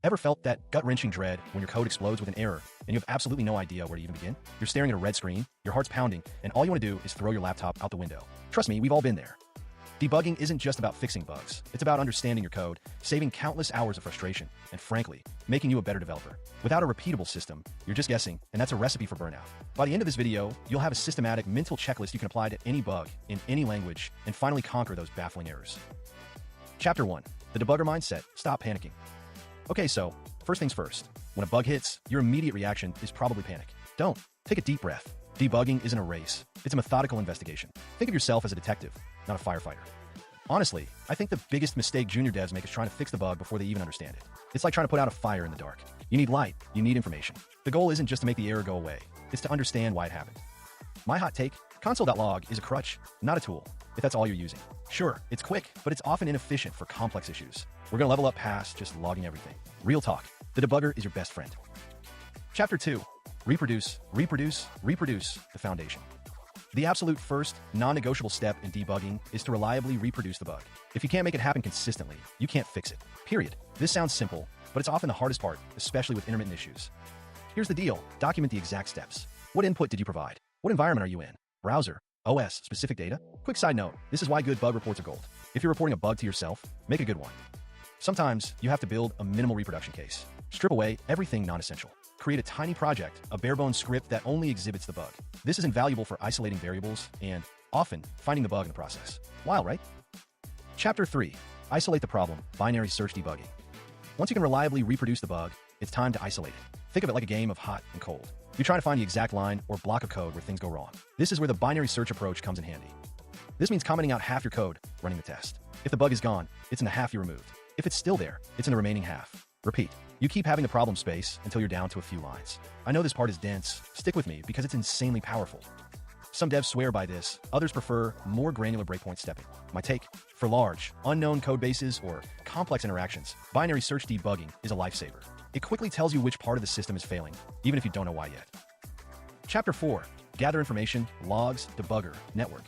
Ever felt that gut-wrenching dread when your code explodes with an error and you have absolutely no idea where to even begin? You're staring at a red screen, your heart's pounding, and all you want to do is throw your laptop out the window. Trust me, we've all been there. Debugging isn't just about fixing bugs. It's about understanding your code, saving countless hours of frustration, and frankly, making you a better developer. Without a repeatable system, you're just guessing, and that's a recipe for burnout. By the end of this video, you'll have a systematic mental checklist you can apply to any bug, in any language, and finally conquer those baffling errors. Chapter 1. The Debugger Mindset. Stop panicking. Okay, so, first things first. When a bug hits, your immediate reaction is probably panic. Don't. Take a deep breath. Debugging isn't a race. It's a methodical investigation. Think of yourself as a detective, not a firefighter. Honestly, I think the biggest mistake junior devs make is trying to fix the bug before they even understand it. It's like trying to put out a fire in the dark. You need light. You need information. The goal isn't just to make the error go away. It's to understand why it happened. My hot take, console.log is a crutch, not a tool, if that's all you're using. Sure, it's quick, but it's often inefficient for complex issues. We're going to level up past just logging everything. Real talk. The debugger is your best friend. Chapter 2. Reproduce, reproduce, reproduce, the foundation. The absolute first, non-negotiable step in debugging is to reliably reproduce the bug. If you can't make it happen consistently, you can't fix it. Period. This sounds simple, but it's often the hardest part, especially with intermittent issues. Here's the deal. Document the exact steps. What input did you provide? What environment are you in? Browser? OS? Specific data? Quick side note, this is why good bug reports are gold. If you're reporting a bug to yourself, make a good one. Sometimes you have to build a minimal reproduction case. Strip away everything non-essential. Create a tiny project, a bare-bones script that only exhibits the bug. This is invaluable for isolating variables and, often, finding the bug in the process. Wild, right? Chapter 3. Isolate the problem. Binary search debugging. Once you can reliably reproduce the bug, it's time to isolate it. Think of it like a game of hot and cold. You're trying to find the exact line or block of code where things go wrong. This is where the binary search approach comes in handy. This means commenting out half your code, running the test. If the bug is gone, it's in the half you removed. If it's still there, it's in the remaining half. Repeat. You keep having the problem space until you're down to a few lines. I know this part is dense. Stick with me because it's insanely powerful. Some devs swear by this, others prefer more granular breakpoint stepping. My take, for large, unknown code bases or complex interactions, binary search debugging is a lifesaver. It quickly tells you which part of the system is failing, even if you don't know why yet. Chapter 4. Gather information, logs, debugger, network.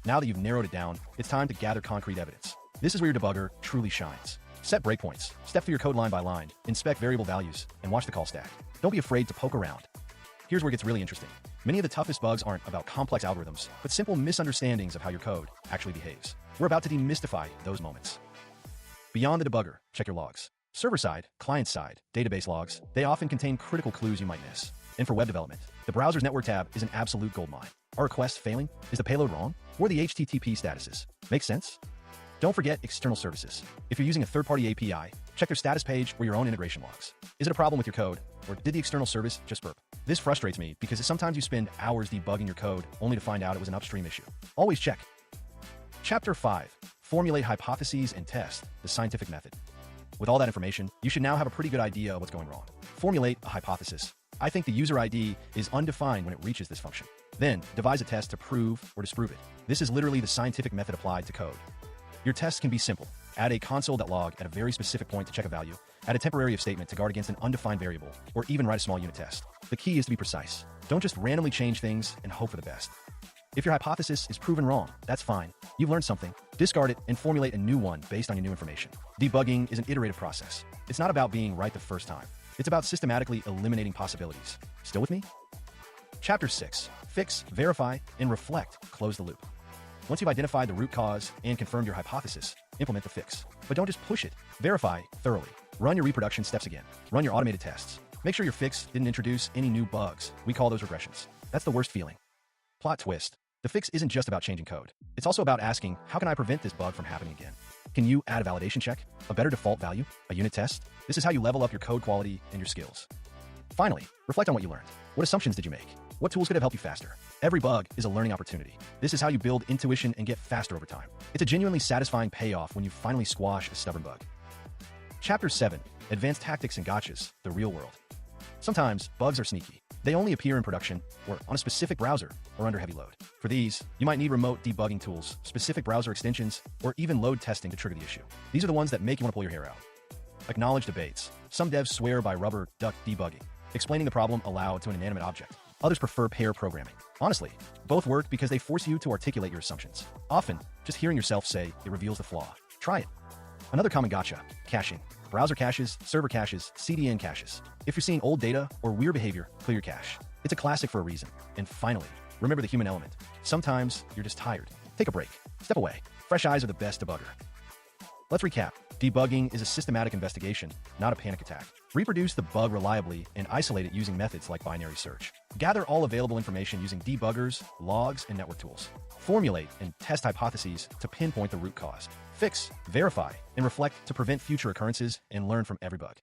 Now that you've narrowed it down, it's time to gather concrete evidence. This is where your debugger truly shines. Set breakpoints, step through your code line by line, inspect variable values, and watch the call stack. Don't be afraid to poke around. Here's where it gets really interesting. Many of the toughest bugs aren't about complex algorithms, but simple misunderstandings of how your code actually behaves. We're about to demystify those moments. Beyond the debugger, check your logs. Server-side, client-side, database logs, they often contain critical clues you might miss. And for web development, the browser's network tab is an absolute goldmine. Are requests failing? Is the payload wrong? What are the HTTP statuses? Make sense? Don't forget external services. If you're using a third-party API, check their status page or your own integration logs. Is it a problem with your code, or did the external service just burp? This frustrates me because sometimes you spend hours debugging your code only to find out it was an upstream issue. Always check. Chapter 5. Formulate hypotheses and test, the scientific method. With all that information, you should now have a pretty good idea of what's going wrong. Formulate a hypothesis. I think the user ID is undefined when it reaches this function. Then, devise a test to prove or disprove it. This is literally the scientific method applied to code. Your tests can be simple. Add a console.log at a very specific point to check a value, add a temporary if statement to guard against an undefined variable, or even write a small unit test. The key is to be precise. Don't just randomly change things and hope for the best. If your hypothesis is proven wrong, that's fine. You've learned something. Discard it and formulate a new one based on your new information. Debugging is an iterative process. It's not about being right the first time. It's about systematically eliminating possibilities. Still with me? Chapter 6. Fix, verify, and reflect. Close the loop. Once you've identified the root cause and confirmed your hypothesis, implement the fix. But don't just push it. Verify thoroughly. Run your reproduction steps again. Run your automated tests. Make sure your fix didn't introduce any new bugs. We call those regressions. That's the worst feeling. Plot twist. The fix isn't just about changing code. It's also about asking, how can I prevent this bug from happening again? Can you add a validation check? A better default value? A unit test? This is how you level up your code quality and your skills. Finally, reflect on what you learned. What assumptions did you make? What tools could have helped you faster? Every bug is a learning opportunity. This is how you build intuition and get faster over time. It's a genuinely satisfying payoff when you finally squash a stubborn bug. Chapter 7. Advanced tactics and gotchas, the real world. Sometimes, bugs are sneaky. They only appear in production, or on a specific browser, or under heavy load. For these, you might need remote debugging tools, specific browser extensions, or even load testing to trigger the issue. These are the ones that make you want to pull your hair out. Acknowledge debates. Some devs swear by rubber duck debugging, explaining the problem aloud to an inanimate object. Others prefer pair programming. Honestly, both work because they force you to articulate your assumptions. Often, just hearing yourself say it reveals the flaw. Try it. Another common gotcha, caching. browser caches, server caches, CDN caches. If you're seeing old data or weird behavior, clear your cache. It's a classic for a reason. And finally, remember the human element. Sometimes you're just tired. Take a break. Step away. Fresh eyes are the best debugger. Let's recap. Debugging is a systematic investigation, not a panic attack. Reproduce the bug reliably and isolate it using methods like binary search. Gather all available information using debuggers, logs, and network tools. Formulate and test hypotheses to pinpoint the root cause. Fix, verify, and reflect to prevent future occurrences and learn from every bug.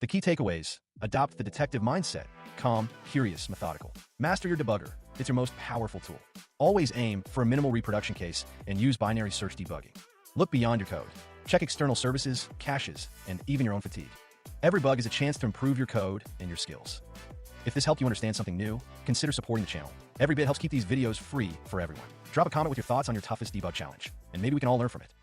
The key takeaways: adopt the detective mindset, calm, curious, methodical. Master your debugger. It's your most powerful tool. Always aim for a minimal reproduction case and use binary search debugging. Look beyond your code. Check external services, caches, and even your own fatigue. Every bug is a chance to improve your code and your skills. If this helped you understand something new, consider supporting the channel. Every bit helps keep these videos free for everyone. Drop a comment with your thoughts on your toughest debug challenge, and maybe we can all learn from it.